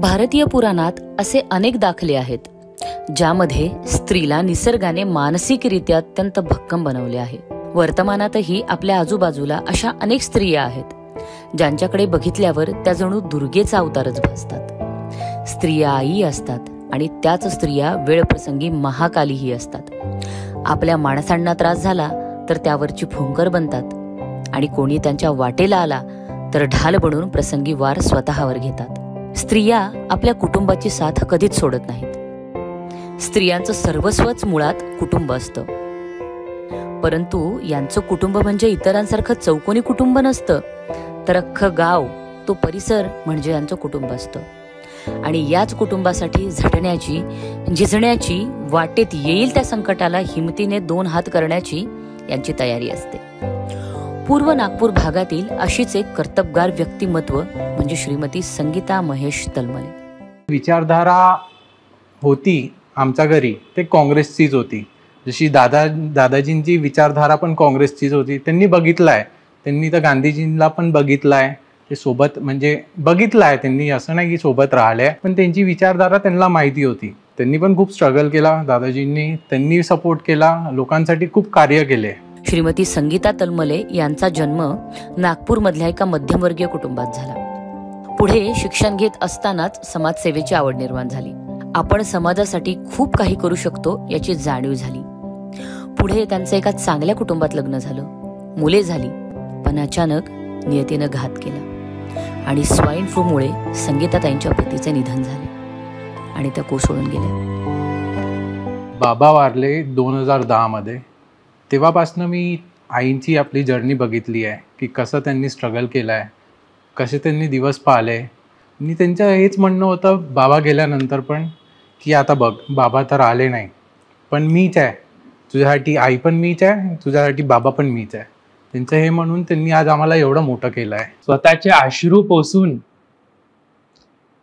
भारतीय पुराणात असे अनेक दाखले आहेत ज्यामध्ये स्त्रीला निसर्गाने मानसिकरित्या अत्यंत भक्कम बनवले आहे. वर्तमानातही आपल्या आजूबाजूला अशा अनेक स्त्रिया आहेत ज्यांच्याकडे बघितल्यावर त्या जणू दुर्गेचा अवतारच भासतात. स्त्रिया आई असतात आणि त्याच स्त्रिया वेळप्रसंगी महाकालीही असतात. आपल्या माणसांना त्रास झाला तर त्यावरची फुंकर बनतात आणि कोणी त्यांच्या वाटेला आला तर ढाल बनून प्रसंगी वार स्वतःवर घेतात. स्त्रिया आपल्या कुटुंबाची साथ कधीच सोडत नाहीत. स्त्रियांचं सर्वस्वच मुळात कुटुंब असतं, परंतु यांचं कुटुंब म्हणजे इतरांसारखं चौकोनी कुटुंब नसतं, तर अख्खं गाव, तो परिसर म्हणजे यांचं कुटुंब असतं. आणि याच कुटुंबासाठी झटण्याची, झिजण्याची, वाटेत येईल त्या संकटाला हिमतीने 2 हात करण्याची यांची तयारी असते. पूर्व नागपूर भागातील अशीच एक कर्तबगार व्यक्तिमत्व म्हणजे श्रीमती संगीता महेश तलमले. विचारधारा होती आमच्या घरी ते काँग्रेसचीच होती. जशी दादाजींची विचारधारा पण काँग्रेसचीच होती. त्यांनी बघितलाय, त्यांनी तर गांधीजींना पण बघितलाय, ते सोबत म्हणजे बघितलाय त्यांनी, असं नाही की सोबत राहिले, पण त्यांची विचारधारा त्यांना माहिती होती. त्यांनी पण खूप स्ट्रगल केला दादाजींनी, त्यांनी सपोर्ट केला, लोकांसाठी खूप कार्य केले. श्रीमती संगीता तलमले यांचा जन्म नागपूरमधल्या एका मध्यमवर्गीय कुटुंबात झाला. पुढे शिक्षण घेत असतानाच समाजसेवेची आवड निर्माण झाली. आपण समाजासाठी खूप काही करू शकतो याची जाणीव झाली. पुढे त्यांचं एका चांगल्या कुटुंबात लग्न झालं, मुले झाली, पण अचानक नियतीनं घात केला आणि स्वाईन फ्लूमुळे संगीताताईंच्या पतीचे निधन झाले आणि त्या कोसळून गेल्या. बाबा वारले 2010 मध्ये. तेव्हापासून मी आईंची आपली जर्नी बघितली आहे की कसं त्यांनी स्ट्रगल केलं आहे, कसे त्यांनी दिवस पाहिले. आणि त्यांचं हेच म्हणणं होतं बाबा गेल्यानंतर पण की आता बघ, बाबा तर आले नाही, पण मीच आहे, तुझ्यासाठी आई पण मीच आहे, तुझ्यासाठी बाबा पण मीच आहे. त्यांचं हे म्हणून त्यांनी आज आम्हाला एवढं मोठं केलं आहे. स्वतःचे अश्रू पोसून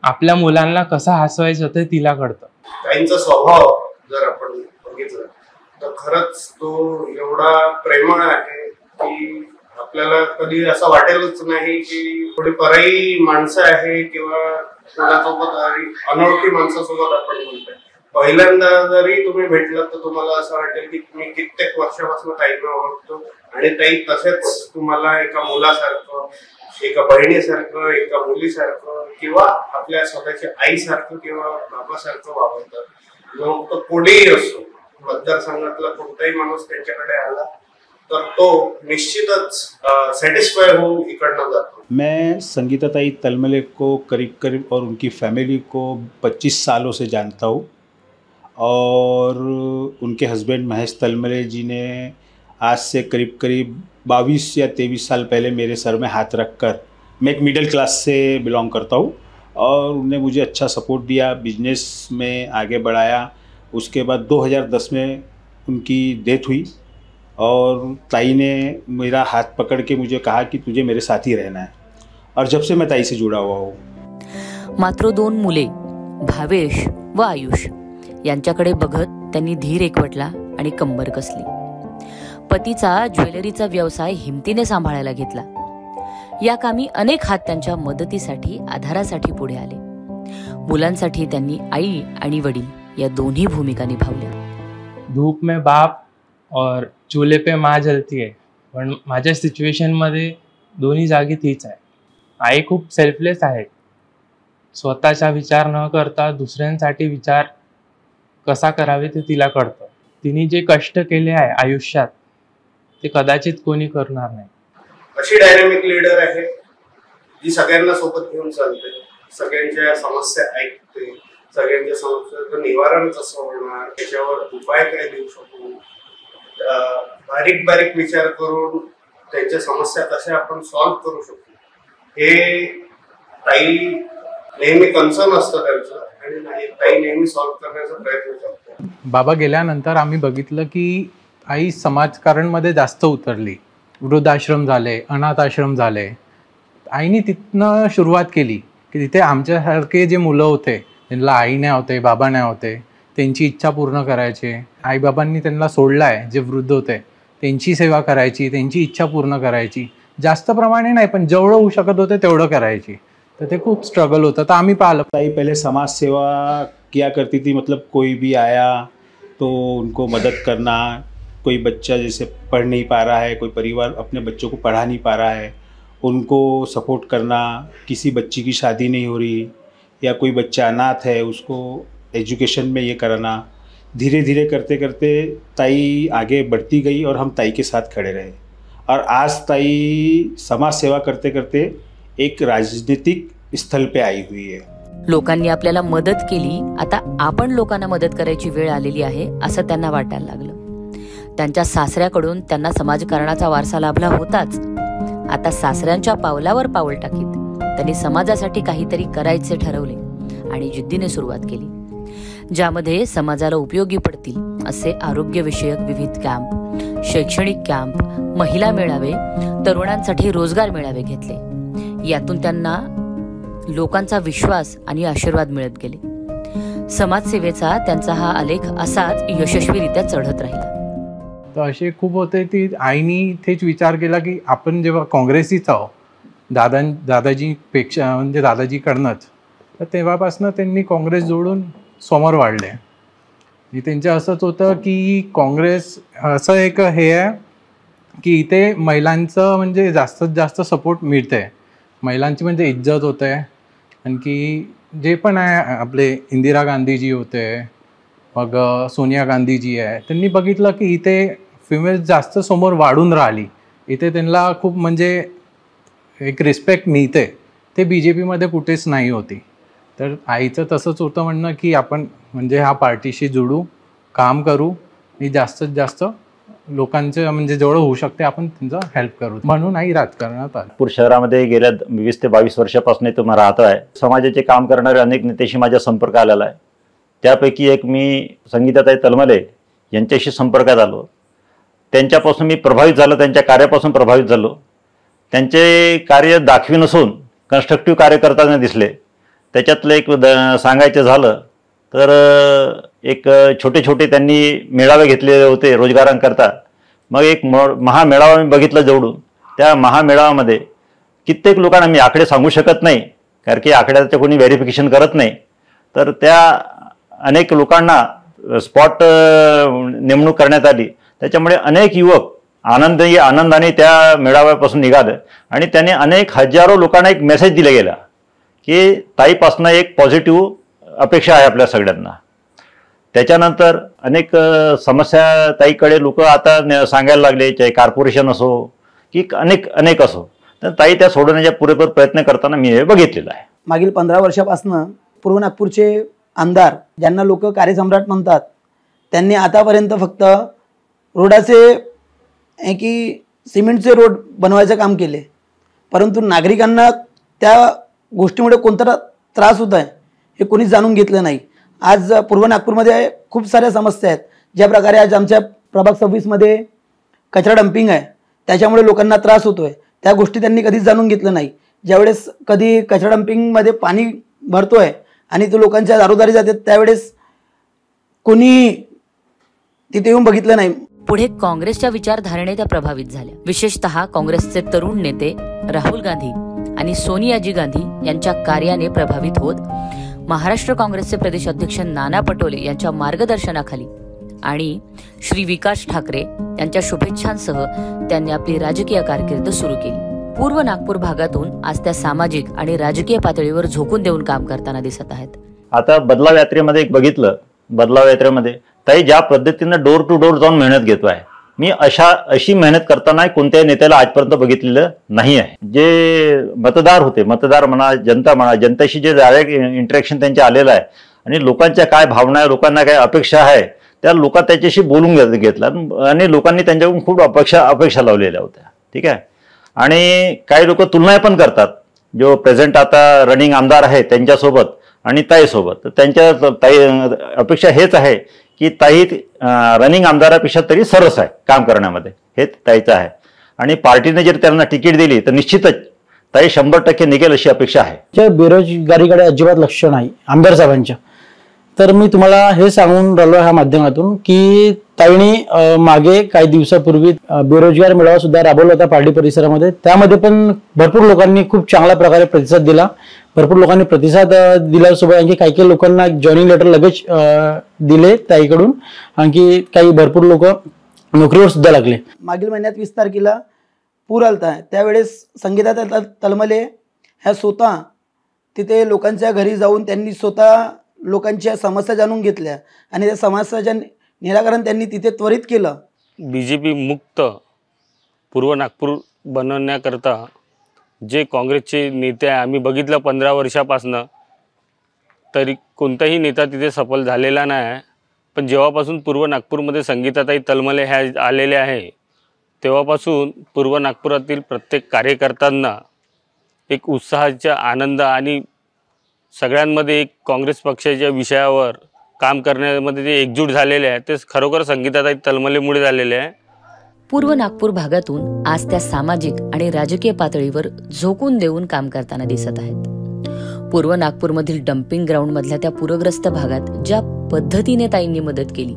आपल्या मुलांना कसं हसवायचं ते तिला कळतं. ताईंचा स्वभाव जर आपण बघितलं तर खरंच तो एवढा प्रेमळ आहे की आपल्याला कधी असं वाटेलच नाही की थोडी पराई माणसं आहे किंवा कोणासोबत अनोळखी माणसासोबत आपण बोलतोय. पहिल्यांदा जरी तुम्ही भेटलात तर तुम्हाला असं वाटेल की मी कित्येक वर्षापासून ताईंना ओळखतो आणि ताई तसेच तुम्हाला एका मुलासारखं, एका बहिणीसारखं, एका मुलीसारखं किंवा आपल्या स्वतःच्या आईसारखं किंवा बाबासारखं वापरतात. मग तो कोणीही असो, मतदारसंघातला कोणताही माणूस त्यांच्याकडे आला तर तो निश्चितच सैटिस्फाई होऊन इकडनं जातो. मैं संगीताताई तलमले को करीब करीब और उनकी फैमिली को 25 सालों से जानता हूँ और उनके हस्बैंड महेश तलमले जी ने आज से करीब करीब 22 या 23 साल पहले मेरे सर में हाथ रखकर, मैं एक मिडिल क्लास से बिलोंग करता हूँ, और उन्होंने मुझे अच्छा सपोर्ट दिया, बिजनेस में आगे बढ़ाया. उसके बाद 2010 में उनकी डेथ हुई और ताई ने मेरा हाथ पकड़ के मुझे कहा कि तुझे मेरे साथ ही रहना है, और जब से मैं ताई से जुड़ा हुआ हूँ. मात्र 2 मुले भावेश व आयुष यांच्याकडे बघत त्यांनी धीर एकवटला आणि कंबर कसली. पतीचा ज्वेलरीचा व्यवसाय हिमतीने सांभाळायला घेतला. या कामी अनेक हात त्यांच्या मदतीसाठी, आधारासाठी पुढे आले. मुलांसाठी त्यांनी आई आणि वडील या दोन्ही भूमिका निभावल्या. धूप में बाप और चूल्हे पे माँ जलती आहे, पण माझ्या सिच्युएशनमध्ये दोन्ही जागी तीच आहे. आई खूप सेल्फलेस आहे. स्वतःचा विचार न करता दुसऱ्यांसाठी विचार कसा करावे ते तिला कळतं. तिने जे कष्ट केले आहे आयुष्यात ते कदाचित कोणी करणार नाही. अशी डायनॅमिक लीडर आहे जी सगळ्यांना सोबत घेऊन चालते, सगळ्यांच्या समस्या ऐकते, सगळ्यांच्या समस्यांचं निवारण कसं होणार, त्याच्यावर उपाय काय देऊ शकू, बारीक बारीक विचार करून त्यांच्या समस्या कशा आपण सॉल्व्ह करू शकतो, हे ताई नेहमी कन्सर्न असतं त्यांचं आणि ताई नेहमी सॉल्व्ह करण्याचा प्रयत्न करतो. बाबा गेल्यानंतर आम्ही बघितलं की आई समाजकारणमध्ये जास्त उतरली. वृद्धाश्रम झाले, अनाथ आश्रम झाले. आईने तिथनं सुरुवात केली की तिथे आमच्यासारखे जे मुलं होते, त्यांना आई नाही होते, बाबा नाही होते, त्यांची इच्छा पूर्ण करायचे. आईबाबांनी त्यांना सोडलं आहे, जे वृद्ध होते त्यांची सेवा करायची, त्यांची इच्छा पूर्ण करायची. जास्त प्रमाणे नाही, पण जेवढं होऊ शकत होते तेवढं करायची. तर ते खूप स्ट्रगल होतं. तर आम्ही पाहिलं. ताई पहले समाज सेवा किया करती थी, मतलब कोई भी आया तो उनको मदद करना, कोई बच्चा जैसे पढ़ नहीं पा रहा है, कोई परिवार अपने बच्चों को पढ़ा नहीं पा रहा है, उनको सपोर्ट करना, किसी बच्ची की शादी नहीं हो रही या कोई बच्चा अनाथ है उसको एजुकेशन में ये कराना, धीरे धीरे करते करते ताई आगे बढ़ती गई और हम ताई के साथ खड़े रहे। और आज ताई समाज सेवा करते करते एक राजनीतिक स्थल पे आई हुई है। लोकांनी आपल्याला मदत केली, आता आपण लोकांना मदत करायची वेळ आलेली आहे असं त्यांना वाटायला लागलं. त्यांच्या सासऱ्याकडून त्यांना समाजकारणाचा वारसा लाभला होताच. आता सासऱ्यांच्या पावलावर पाऊल टाकीत त्यांनी समाजासाठी काहीतरी करायचे ठरवले आणि जिद्दीने सुरुवात केली, ज्यामध्ये समाजाला उपयोगी पडतील असे आरोग्यविषयक विविध कॅम्प, शैक्षणिक कॅम्प, महिला मेळावे, तरुणांसाठी रोजगार मेळावे घेतले. यातून त्यांना लोकांचा विश्वास आणि आशीर्वाद मिळत गेले. समाजसेवेचा त्यांचा हा आलेख असाच यशस्वीरित्या चढत राहिला. तर असे खूप होते. ती आईनी तेच विचार केला की आपण जेव्हा काँग्रेसीच आहो दादाजीपेक्षा, म्हणजे दादाजीकडनंच, तर तेव्हापासून त्यांनी काँग्रेस जोडून समोर वाढले. त्यांचं असंच होतं की काँग्रेस असं एक हे आहे की इथे महिलांचं म्हणजे जास्तीत जास्त सपोर्ट मिळते, महिलांची म्हणजे इज्जत होते. आणखी जे पण आहे आपले इंदिरा गांधीजी होते, मग सोनिया गांधीजी आहे, त्यांनी बघितलं की इथे फिमेल्स जास्त समोर वाढून राहिली, इथे त्यांना खूप म्हणजे एक रिस्पेक्ट मिळते, ते BJPमध्ये कुठेच नाही होती. तर आईचं तसंच होतं म्हणणं की आपण म्हणजे ह्या पार्टीशी जोडू, काम करू आणि जास्तीत जास्त लोकांचं म्हणजे जेवढं होऊ शकते आपण त्यांचं हेल्प करू, म्हणून आई राजकारणात आली. नागपूर शहरामध्ये गेल्या 20 ते 22 वर्षापासून तुम्ही राहतो आहे. समाजाचे काम करणारे अनेक नेत्याशी माझ्या संपर्क आलेला आहे. त्यापैकी एक मी संगीताताई तलमले यांच्याशी संपर्कात आलो. त्यांच्यापासून मी प्रभावित झालो, त्यांच्या कार्यापासून प्रभावित झालो. त्यांचे कार्य दाखवी नसून कन्स्ट्रक्टिव्ह कार्य करताना दिसले. त्याच्यातलं एक सांगायचं झालं तर एक छोटे छोटे त्यांनी मेळावे घेतलेले होते रोजगारांकरता. मग एक महामेळावा मी बघितला जवळून. त्या महामेळाव्यामध्ये कित्येक लोकांना, मी आकडे सांगू शकत नाही कारण की आकड्याचं कोणी व्हेरिफिकेशन करत नाही, तर त्या अनेक लोकांना स्पॉट नेमणूक करण्यात आली. त्याच्यामुळे अनेक युवक आनंदाने त्या मेळाव्यापासून निघाले आणि त्याने अनेक हजारो लोकांना एक मेसेज दिला गेला की ताईपासून एक पॉझिटिव्ह अपेक्षा आहे आपल्या सगळ्यांना. त्याच्यानंतर अनेक समस्या ताईकडे लोक आता सांगायला लागले, चाहे कॉर्पोरेशन असो की अनेक असो, तर ताई त्या सोडवण्याचा पुरेपूर प्रयत्न करताना मी हे बघितलेलं आहे. मागील 15 वर्षापासून पूर्व नागपूरचे आमदार, ज्यांना लोक कार्यसम्राट म्हणतात, त्यांनी आतापर्यंत फक्त रोडाचे की सिमेंटचे रोड बनवायचं काम केले, परंतु नागरिकांना त्या गोष्टीमुळे कोणता त्रास होत आहे हे कोणीच जाणून घेतलं नाही. आज पूर्व नागपूरमध्ये खूप साऱ्या समस्या आहेत. ज्या प्रकारे आज आमच्या प्रभाग 26मध्ये कचरा डम्पिंग आहे, त्याच्यामुळे लोकांना त्रास होतो आहे, त्या गोष्टी त्यांनी कधीच जाणून घेतलं नाही. ज्यावेळेस कधी कचरा डम्पिंगमध्ये पाणी भरतो आहे आणि तो लोकांच्या दारोदारी जाते, त्यावेळेस कोणी तिथे येऊन बघितलं नाही. पुढे काँग्रेसच्या विचारधारेने त्या प्रभावित झाल्या. विशेषतः काँग्रेसचे तरुण नेते राहुल गांधी आणि सोनियाजी गांधी यांच्या कार्याने प्रभावित होत महाराष्ट्र काँग्रेसचे प्रदेश अध्यक्ष नाना पटोले यांच्या मार्गदर्शनाखाली आणि श्री विकास ठाकरे यांच्या शुभेच्छांसह त्यांनी आपली राजकीय कारकीर्द सुरू केली. पूर्व नागपूर भागातून आज त्या सामाजिक आणि राजकीय पातळीवर झोकून देऊन काम करताना दिसत आहेत. आता बदलाव यात्रेमध्ये एक बघितलं, बदलाव यात्रेमध्ये ताई ज्या पद्धतीनं डोर टू डोर जाऊन मेहनत घेतोय, मी अशी मेहनत करताना कोणत्याही नेत्याला आजपर्यंत बघितलेलं नाही आहे. जे मतदार होते, मतदार म्हणा, जनता म्हणा, जनतेशी जे डायरेक्ट इंटरॅक्शन त्यांचे आलेलं आहे आणि लोकांच्या काय भावना आहे, लोकांना काय अपेक्षा आहे, त्या लोकांना त्याच्याशी बोलून घेतलं आणि लोकांनी त्यांच्याकडून खूप अपेक्षा लावलेल्या होत्या. ठीक आहे. आणि काही लोक तुलना पण करतात, जो प्रेझेंट आता रनिंग आमदार आहे त्यांच्यासोबत आणि ताईसोबत. तर त्यांच्या ताई अपेक्षा हेच आहे की ताई रनिंग आमदारापेक्षा तरी सरस आहे काम करण्यामध्ये, हे ताईचं आहे. आणि पार्टीने जर त्यांना तिकीट दिली तर निश्चितच ताई 100% निघेल अशी अपेक्षा आहे. बेरोजगारीकडे अजिबात लक्ष नाही आमदार साहेबांच्या. तर मी तुम्हाला हे सांगून राहिलो ह्या माध्यमातून की ताईंनी मागे काही दिवसापूर्वी बेरोजगार मेळावा सुद्धा राबवला होता पारडी परिसरामध्ये. त्यामध्ये पण भरपूर लोकांनी खूप चांगल्या प्रकारे प्रतिसाद दिला. भरपूर लोकांनी प्रतिसाद दिल्यासोबत आणखी काही लोकांना जॉईनिंग लेटर लगेच दिले ताईकडून. आणखी काही भरपूर लोक नोकरीवर सुद्धा लागले. मागील महिन्यात 20 तारखेला पूर आलता. त्यावेळेस संगीता तलमले ह्या स्वतः तिथे लोकांच्या घरी जाऊन त्यांनी स्वतः लोकांच्या समस्या जाणून घेतल्या आणि त्या समस्याच्या निराकरण त्यांनी तिथे त्वरित केलं. BJP मुक्त पूर्व नागपूर बनवण्याकरता जे काँग्रेसचे नेते आहे आम्ही बघितलं 15 वर्षापासनं, तरी कोणताही नेता तिथे सफल झालेला नाही आहे. पण जेव्हापासून पूर्व नागपूरमध्ये संगीताताई तलमले ह्या आलेल्या आहे तेव्हापासून पूर्व नागपुरातील प्रत्येक कार्यकर्त्यांना एक उत्साहाचा आनंद आणि सगळ्यांमध्ये एक काँग्रेस पक्षाच्या विषयावर काम करण्यामध्ये जे एकजूट झालेले आहे ते खरोखर संगीताताई तलमलेमुळे झालेले आहे. पूर्व नागपूर भागातून आज त्या सामाजिक आणि राजकीय पातळीवर झोकून देऊन काम करताना दिसत आहेत. पूर्व नागपूरमधील डम्पिंग ग्राउंड मधल्या त्या पूरग्रस्त भागात ज्या पद्धतीने ताईंनी मदत केली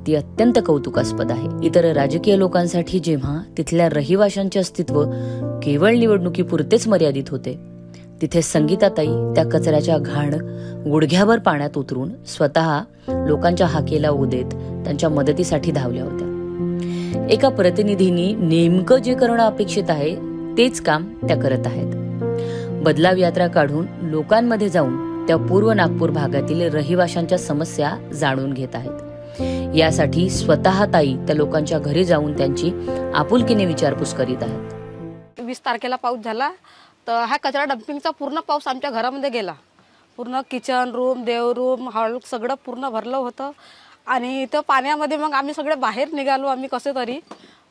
ती अत्यंत कौतुकास्पद आहे. इतर राजकीय लोकांसाठी जेव्हा तिथल्या रहिवाशांचे अस्तित्व केवळ निवडणुकीपुरतेच मर्यादित होते, तिथे संगीताताई त्या कचऱ्याच्या घाण गुडघ्याभर पाण्यात उतरून स्वतः लोकांच्या हाकेला ऊ देत त्यांच्या मदतीसाठी धावल्या होत्या. एका प्रतिनिधींनी नेमकं जे करणं अपेक्षित आहे तेच काम त्या करत आहेत. बदलाव यात्रा काढून लोकांमध्ये जाऊन त्या पूर्व नागपूर भागातील रहिवाशांच्या समस्या जाणून घेत आहेत. यासाठी स्वतः ताई त्या लोकांच्या घरी जाऊन त्यांची आपुलकीने विचारपूस करीत आहेत. 20 तारखेला पाऊस झाला तर हा कचरा डम्पिंगचा पूर्ण पाऊस आमच्या घरामध्ये गेला. पूर्ण किचन रूम, देव रूम, हॉल सगळं पूर्ण भरलं होतं. आणि इथं पाण्यामध्ये मग आम्ही सगळे बाहेर निघालो. आम्ही कसे तरी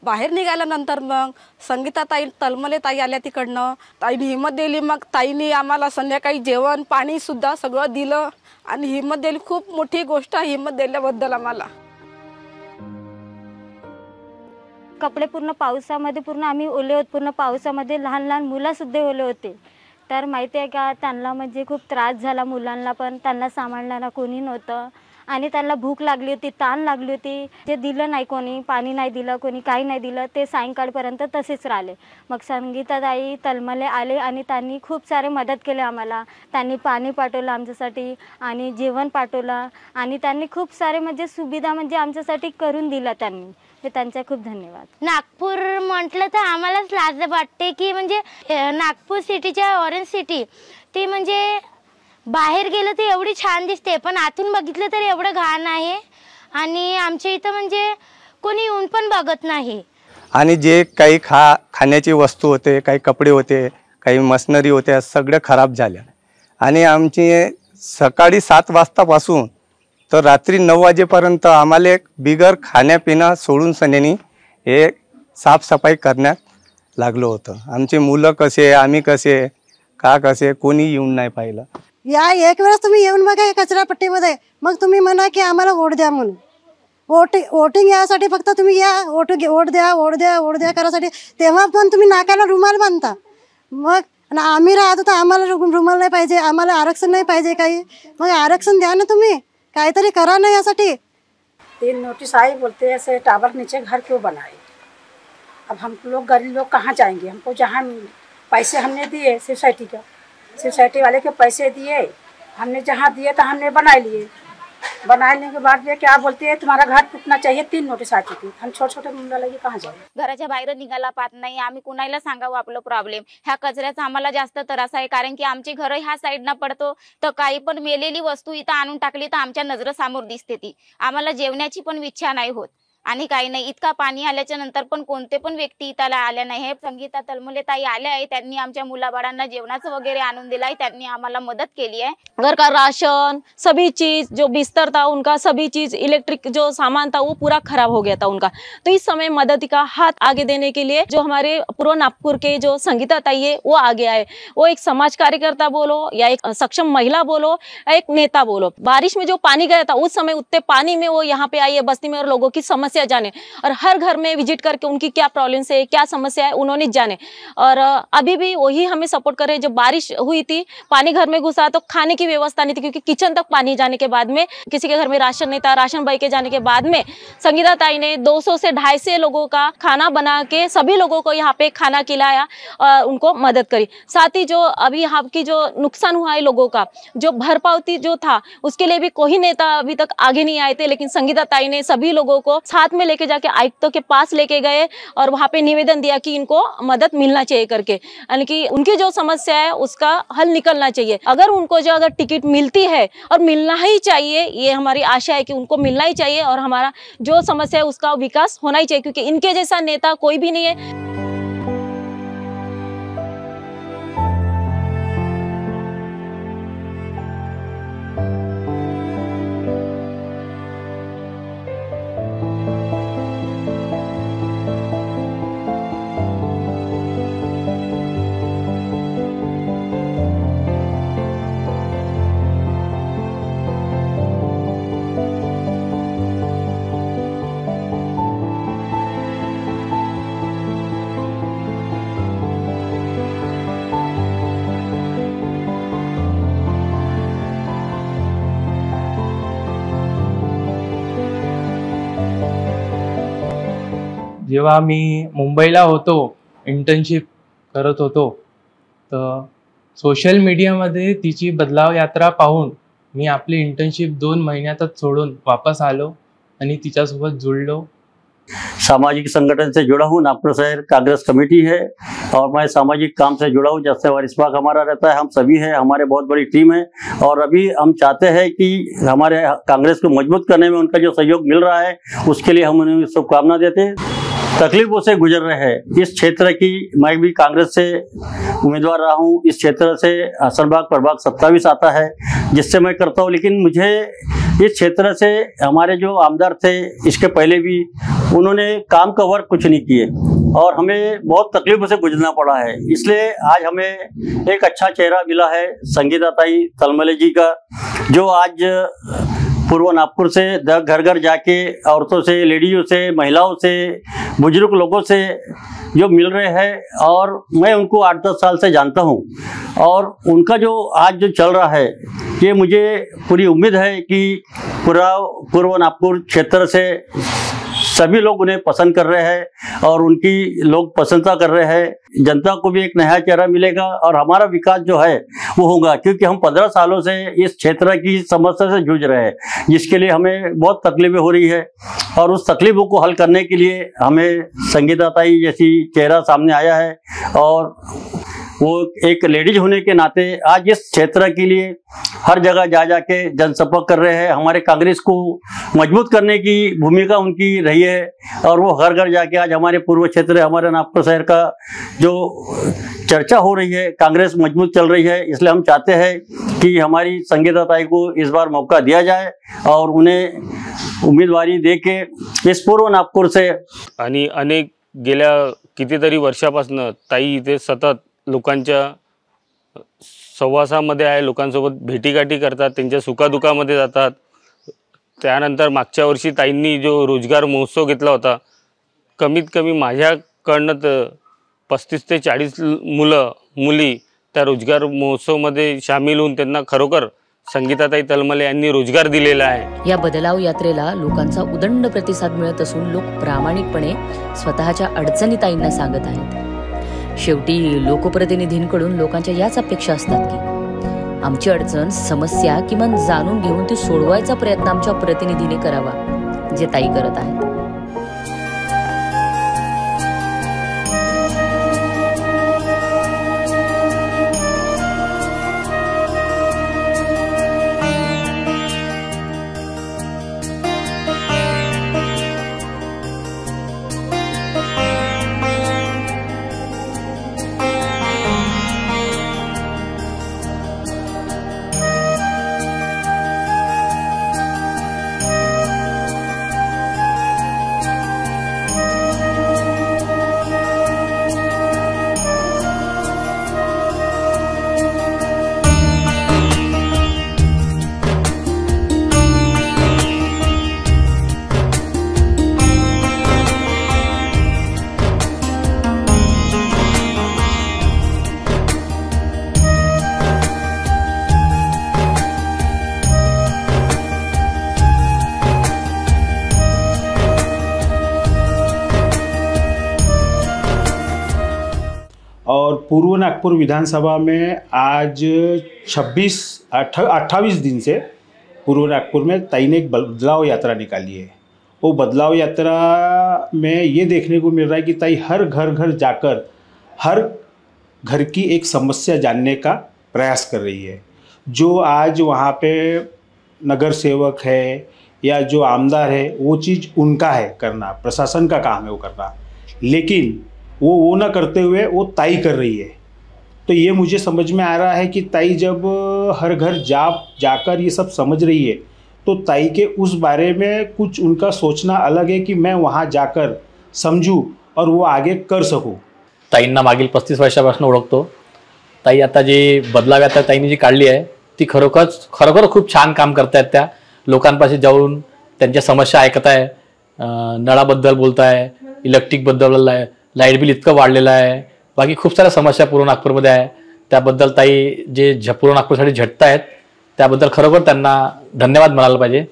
बाहेर निघाल्यानंतर मग संगीताताई तलमले ताई आल्या तिकडनं. ताईने हिंमत दिली. मग ताईने आम्हाला संध्याकाळी जेवण पाणी सुद्धा सगळं दिलं आणि हिंमत दिली. खूप मोठी गोष्ट आहे हिंमत दिल्याबद्दल आम्हाला. कपडे पूर्ण पावसामध्ये पूर्ण आम्ही ओले होत. पूर्ण पावसामध्ये लहान लहान मुलं सुद्धा ओले होते. तर माहिती आहे का त्यांना म्हणजे खूप त्रास झाला मुलांना पण. त्यांना सांभाळणारा कोणी नव्हतं आणि त्यांना भूक लागली होती, ताण लागली होती. जे दिलं नाही कोणी, पाणी नाही दिलं कोणी, काही नाही दिलं. ते सायंकाळपर्यंत तसेच राहिले. मग संगीताताई तलमले आले आणि त्यांनी खूप सारे मदत केले आम्हाला. त्यांनी पाणी पाठवलं आमच्यासाठी आणि जेवण पाठवलं आणि त्यांनी खूप सारे म्हणजे सुविधा म्हणजे आमच्यासाठी करून दिला त्यांनी. ते त्यांचे खूप धन्यवाद. नागपूर म्हटलं तर आम्हालाच लाज वाटते की म्हणजे नागपूर सिटीच्या ऑरेंज सिटी ती म्हणजे बाहेर गेलं तर एवढी छान दिसते पण आतून बघितलं तर एवढं घाण आहे आणि आमच्या इथं म्हणजे कोणी येऊन पण बघत नाही. आणि जे काही खाण्याची वस्तू होते, काही कपडे होते, काही मशिनरी होत्या सगळ्या खराब झाल्या. आणि आमची सकाळी 7 वाजतापासून तर रात्री 9 वाजेपर्यंत आम्हाला बिगर खाण्यापिणं सोडून सन्यानी हे साफसफाई करण्यात लागलो होतं. आमचे मुलं कसे, आम्ही कसे, का कसे, कोणी येऊन नाही पाहिलं. या एक वेळेस तुम्ही येऊन बघा कचरापट्टीमध्ये, मग तुम्ही म्हणा की आम्हाला वोट द्या म्हणून. वोटिंग यासाठी फक्त तुम्ही या वोट द्या करासाठी. तेव्हा पण तुम्ही नाकाला रुमाल बांधता. मग आम्ही राहतो तर आम्हाला रुमाल नाही पाहिजे, आम्हाला आरक्षण नाही पाहिजे काही. मग आरक्षण द्या ना तुम्ही, काहीतरी करा ना यासाठी. 3 नोटिस आई बोलते ऐसे टावर नीचे घर क्यों बनाए. अब हम लोग गरीब लोग कहाँ जाएंगे. हमको जहाँ पैसे हमने दिए सोसाइटी वाले के पैसे दिए, हमने जहाँ दिए तो हमने बनाए लिए. बनाने के बाद ये क्या बोलते हैं तुम्हारा घर टूटना चाहिए. 3 नोटिस आ चुकी. हम छोटे छोटे मुलं लगे कहाँ जाए. घराच्या बाहेर निघायला पाहत नाही. आम्ही कुणाला सांगावं आपलं प्रॉब्लेम. ह्या कचऱ्याचा आम्हाला जास्त त्रास आहे कारण की आमची घरं ह्या साईडनं पडतो तर काही पण मेलेली वस्तू इथं आणून टाकली तर आमच्या नजरेसमोर दिसते ती. आम्हाला जेवण्याची पण इच्छा नाही होत आणि काही नाही. इतका पाणी आल्याच्या नंतर पण कोणते पण व्यक्ती इथं आल्या नाही. हे संगीता तलमले ताई आल्या आहे, त्यांनी आमच्या मुलाबाळांना जेवणाचं वगैरे आणून दिलं आहे. त्यांनी आम्हाला मदत केली है. घर का राशन सभी चीज जो बिस्तर था उनका, सभी चीज इलेक्ट्रिक जो सामान था वो पूरा खराब हो गया था उनका. तो इस समय मदद का हाथ आगे देने के लिए जो हमारे पूर्व नागपुर के जो संगीता ताई है वो आगे आए. वो एक समाज कार्यकर्ता बोलो या एक सक्षम महिला बोलो या एक नेता बोलो. बारिश में जो पानी गया था उस समय उतने पानी में वो यहाँ पे आई है बस्ती में और लोगों की समस्या समस्या जाने और हर घर में विजिट करके उनकी क्या प्रॉब्लम्स है, क्या समस्या है, उन्होंने जाने। और अभी भी वही हमें सपोर्ट कर रहे हैं। जब बारिश हुई थी, पानी घर में घुसा तो खाने की व्यवस्था नहीं थी, क्योंकि किचन तक पानी जाने के बाद में किसी के घर में राशन नहीं था। राशन बह के जाने के बाद में संगीता ताई ने 200 से 250 लोगों का खाना बना के सभी लोगों को यहाँ पे खाना खिलाया और उनको मदद करी। साथ ही जो अभी यहाँ की जो नुकसान हुआ है लोगों का, जो भरपाई जो था, उसके लिए भी कोई नेता अभी तक आगे नहीं आए थे, लेकिन संगीता ताई ने सभी लोगों को साथ में लेके जाके आयुक्तों के पास लेके गए और वहाँ पे निवेदन दिया कि इनको मदद मिलना चाहिए करके, यानी कि उनकी जो समस्या है उसका हल निकलना चाहिए। अगर उनको जो अगर टिकट मिलती है और मिलना ही चाहिए, ये हमारी आशा है कि उनको मिलना ही चाहिए और हमारा जो समस्या है उसका विकास होना ही चाहिए, क्योंकि इनके जैसा नेता कोई भी नहीं है। जेव्हा मी मुंबईला होतो, इंटर्नशिप करत होतो, तर सोशल मीडियामध्ये तिची बदलाव यात्रा पाहून मी आपली इंटर्नशिप 2 महिन्यातच सोडून वापस आलो आणि तिच्यासोबत जुळलो। सामाजिक संगठन से जुड़ा हूँ, नागपुर शहर कांग्रेस कमेटी है और मैं सामाजिक काम से जुड़ा हूँ। जब से वरिष्ठ हमारा रहता है, हम सभी हैं, हमारे बहुत बड़ी टीम है और अभी हम चाहते हैं कि हमारे कांग्रेस को मजबूत करने में उनका जो सहयोग मिल रहा है उसके लिए हम उन्हें शुभकामना देते हैं। तकलीफों से गुजर रहे हैं इस क्षेत्र की, मैं भी कांग्रेस से उम्मीदवार रहा हूँ। इस क्षेत्र से असरबाग प्रभाग 27 आता है जिससे मैं करता हूँ, लेकिन मुझे इस क्षेत्र से हमारे जो आमदार थे इसके पहले भी उन्होंने काम का वर्क कुछ नहीं किए और हमें बहुत तकलीफों से गुजरना पड़ा है। इसलिए आज हमें एक अच्छा चेहरा मिला है संगीता ताई तलमले जी का, जो आज पूर्व नागपुर से घर घर जाके औरतों से, लेडीजों से, महिलाओं से, बुजुर्ग लोगों से जो मिल रहे हैं और मैं उनको 8-10 साल से जानता हूं और उनका जो आज जो चल रहा है ये मुझे पूरी उम्मीद है कि पूर्व नागपुर क्षेत्र से सभी लोग उन्हें पसंद कर रहे हैं और उनकी लोग प्रशंसा कर रहे हैं। जनता को भी एक नया चेहरा मिलेगा और हमारा विकास जो है वो होगा, क्योंकि हम 15 सालों से इस क्षेत्र की समस्या से जूझ रहे हैं, जिसके लिए हमें बहुत तकलीफें हो रही है और उस तकलीफों को हल करने के लिए हमें संगीता ताई जैसी चेहरा सामने आया है और वो एक लेडीज होने के नाते आज इस क्षेत्र के लिए हर जगह जा जाके जनसंपर्क कर रहे हैं। हमारे कांग्रेस को मजबूत करने की भूमिका उनकी रही है और वो घर घर जाके आज हमारे पूर्व क्षेत्र, हमारे नागपुर शहर का जो चर्चा हो रही है, कांग्रेस मजबूत चल रही है। इसलिए हम चाहते हैं कि हमारी संगीता ताई को इस बार मौका दिया जाए और उन्हें उम्मीदवारी दे के इस पूर्व नागपुर से आणि अनेक गेल्या कितीतरी वर्षापासून ताई इथे सतत लोकांच्या सहवासामध्ये आहे, लोकांसोबत भेटीगाठी करतात, त्यांच्या सुखादुखामध्ये जातात। त्यानंतर मागच्या वर्षी ताईंनी जो रोजगार महोत्सव घेतला होता, कमीत कमी माझ्याकडनं 35 ते 40 मुली त्या रोजगार महोत्सवमध्ये सामील होऊन त्यांना खरोखर संगीताताई तलमले यांनी रोजगार दिलेला आहे। या बदलाव यात्रेला लोकांचा उदंड प्रतिसाद मिळत असून लोक प्रामाणिकपणे स्वतःच्या अडचणी ताईंना सांगत आहेत। शेवटी लोकप्रतिनिधींकडून लोकांच्या याच अपेक्षा असतात की आमची अडचण, समस्या किमान जाणून घेऊन ती सोडवायचा प्रयत्न आमच्या प्रतिनिधीने करावा, जे ताई करत आहेत। और पूर्व नागपुर विधानसभा में आज 28 दिन से पूर्व नागपुर में ताई ने एक बदलाव यात्रा निकाली है। वो बदलाव यात्रा में ये देखने को मिल रहा है कि ताई हर घर जाकर हर घर की एक समस्या जानने का प्रयास कर रही है। जो आज वहाँ पे नगर सेवक है या जो आमदार है वो चीज़ उनका है करना, प्रशासन का काम है वो करना, लेकिन वो ना करते हुए वो ताई कर रही है। तो ये मुझे समझ में आ रहा है कि ताई जब हर घर जाकर ये सब समझ रही है तो ताई के उस बारे में कुछ उनका सोचना अलग है कि मैं वहाँ जाकर समझूं और वो आगे कर सकूं। ताईंना मागील 35 वर्षापासून ओळखतो। ताई आता जी बदलाव यात्रा ताईंनी जी काढली आहे ती खरोखर खूप छान काम करतायत। त्या लोकांपाशी जाऊन त्यांच्या समस्या ऐकताय, नळाबद्दल बोलताय, इलेक्ट्रिकबद्दल, लाईट बिल इतकं वाढलेलं आहे, बाकी खूप साऱ्या समस्या पूर्व नागपूरमध्ये आहे। त्याबद्दल ताई जे पूर्व नागपूरसाठी झटतायत त्याबद्दल खरोखर त्यांना धन्यवाद म्हणायला पाहिजे।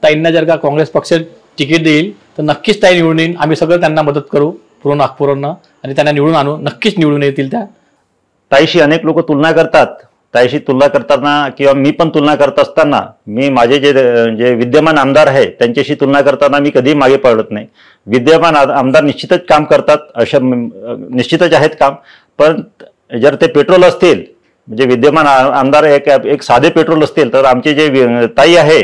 ताईंना जर का काँग्रेस पक्ष तिकीट देईल तर नक्कीच ताई निवडून येईल। आम्ही सगळं त्यांना मदत करू पूर्व नागपूरनं आणि त्यांना निवडून आणू, नक्कीच निवडून येतील त्या। ताईशी अनेक लोक तुलना करतात। ताईशी तुलना करताना किंवा मी पण तुलना करत असताना मी माझे जे विद्यमान आमदार आहे त्यांच्याशी तुलना करताना मी कधी मागे पडत नाही। विद्यमान आमदार निश्चितच काम करतात, अशा निश्चितच आहेत काम, पण जर ते पेट्रोल असतील म्हणजे विद्यमान आमदार एक साधे पेट्रोल असतील तर आमचे जे ताई आहे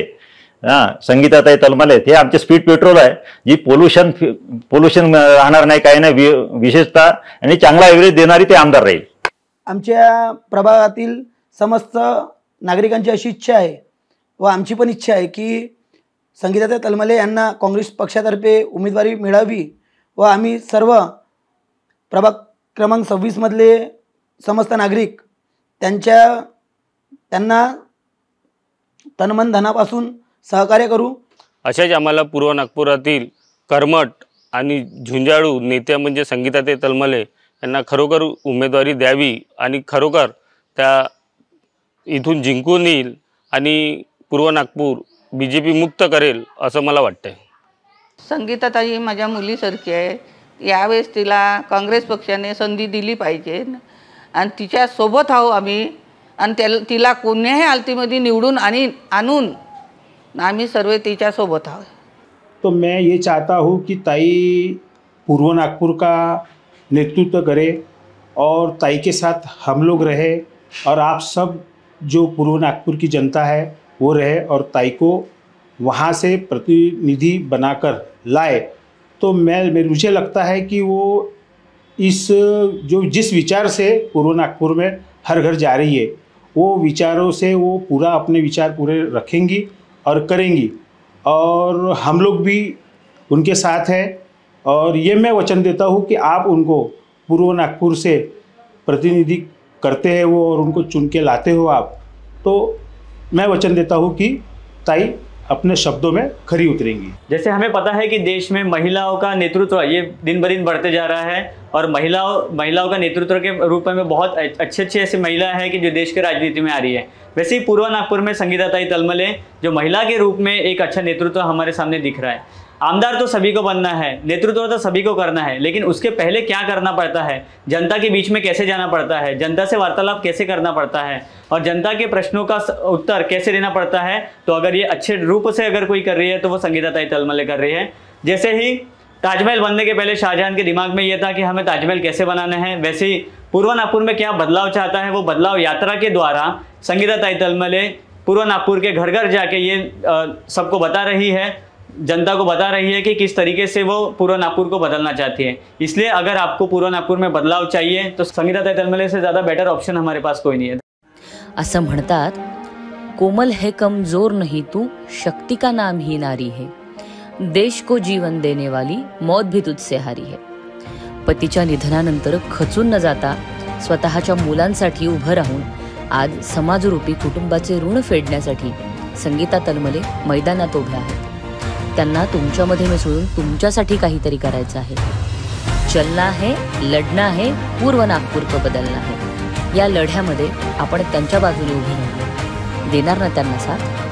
संगीताताई तलमले ते आमचे स्पीड पेट्रोल आहे, जी पोल्युशन राहणार नाही, काही नाही, विशेषतः आणि चांगला एव्हरेज देणारी ते आमदार राहील। आमच्या प्रभागातील समस्त नागरिकांची अशी इच्छा आहे व आमची पण इच्छा आहे की संगीताताई तलमले यांना काँग्रेस पक्षातर्फे उमेदवारी मिळावी व आम्ही सर्व प्रभाग क्रमांक 26 मधले समस्त नागरिक त्यांना तनमन धनापासून सहकार्य करू। अशाच आम्हाला पूर्व नागपुरातील कर्मठ आणि झुंजाळू नेत्या म्हणजे संगीताताई तलमले यांना खरोखर उमेदवारी द्यावी आणि खरोखर त्या इथून जिंकून येईल आणि पूर्व नागपूर बीजेपी मुक्त करेल असं मला वाटतंय। संगीताताई माझ्या मुलीसारखी आहे, यावेळेस तिला काँग्रेस पक्षाने संधी दिली पाहिजे आणि तिच्या सोबत आहो आम्ही आणि तिला कोणत्याही हालतीमध्ये निवडून आणून आम्ही सर्व तिच्या सोबत आहोत। तो मैं ये चाहता हूँ कि ताई पूर्व नागपुर का नेतृत्व करे और ताई के साथ हम लोग रहे और आप सब जो पूर्व नागपुर की जनता है वो रहे और ताई को वहाँ से प्रतिनिधि बनाकर लाए। तो मुझे लगता है कि वो जिस विचार से पूर्व नागपुर में हर घर जा रही है वो विचारों से वो पूरा अपने विचार पूरे रखेंगी और करेंगी और हम लोग भी उनके साथ हैं। और ये मैं वचन देता हूँ कि आप उनको पूर्व नागपुर से प्रतिनिधि करते हैं वो और उनको चुन के लाते हो आप, तो मैं वचन देता हूँ कि ताई अपने शब्दों में खरी उतरेंगी। जैसे हमें पता है कि देश में महिलाओं का नेतृत्व ये दिन ब दिन बढ़ते जा रहा है और महिलाओं का नेतृत्व के रूप में बहुत अच्छी ऐसी महिला है कि जो देश के राजनीति में आ रही है। वैसे ही पूर्व नागपुर में संगीताताई तलमले जो महिला के रूप में एक अच्छा नेतृत्व हमारे सामने दिख रहा है। आमदार तो सभी को बनना है, नेतृत्व तो सभी को करना है, लेकिन उसके पहले क्या करना पड़ता है, जनता के बीच में कैसे जाना पड़ता है, जनता से वार्तालाप कैसे करना पड़ता है और जनता के प्रश्नों का उत्तर कैसे देना पड़ता है। तो अगर ये अच्छे रूप से अगर कोई कर रही है तो वो संगीताताई तलमले कर रही है। जैसे ही ताजमहल बनने के पहले शाहजहां के दिमाग में ये था कि हमें ताजमहल कैसे बनाना है, वैसे ही पूर्व नागपुर में क्या बदलाव चाहता है, वो बदलाव यात्रा के द्वारा संगीताताई तलमले पूर्व नागपुर के घर घर जाके ये सबको बता रही है, जनता को बता रही है कि किस तरीके से वो पूर्व नागपुर को बदलना चाहती है। इसलिए अगर आपको पूर्व नागपुर में बदलाव चाहिए तो संगीताताई तलमले से ज़्यादा बेटर ऑप्शन हमारे पास कोई नहीं है। असं म्हणतात, कोमल है कमजोर नहीं तू, शक्ति का नाम ही नारी है, देश को जीवन देने वाली मौत भी तुझसे हारी है। पतीच्या निधनानंतर खचून न जाता स्वतःच्या मुलांसाठी उभं राहून आज समाजरूपी कुटुंबाचे ऋण फेडण्यासाठी संगीता तलमले मैदानात उभ्या आहेत। त्यांना तुमच्यामध्ये मिसळून तुमच्यासाठी काहीतरी करायचं आहे। चलना है, लढना है, पूर्व नागपूर को बदलना है। या लढ्यामध्ये आपण त्यांच्या बाजूने उभे राहू, देणार ना त्यांना साथ।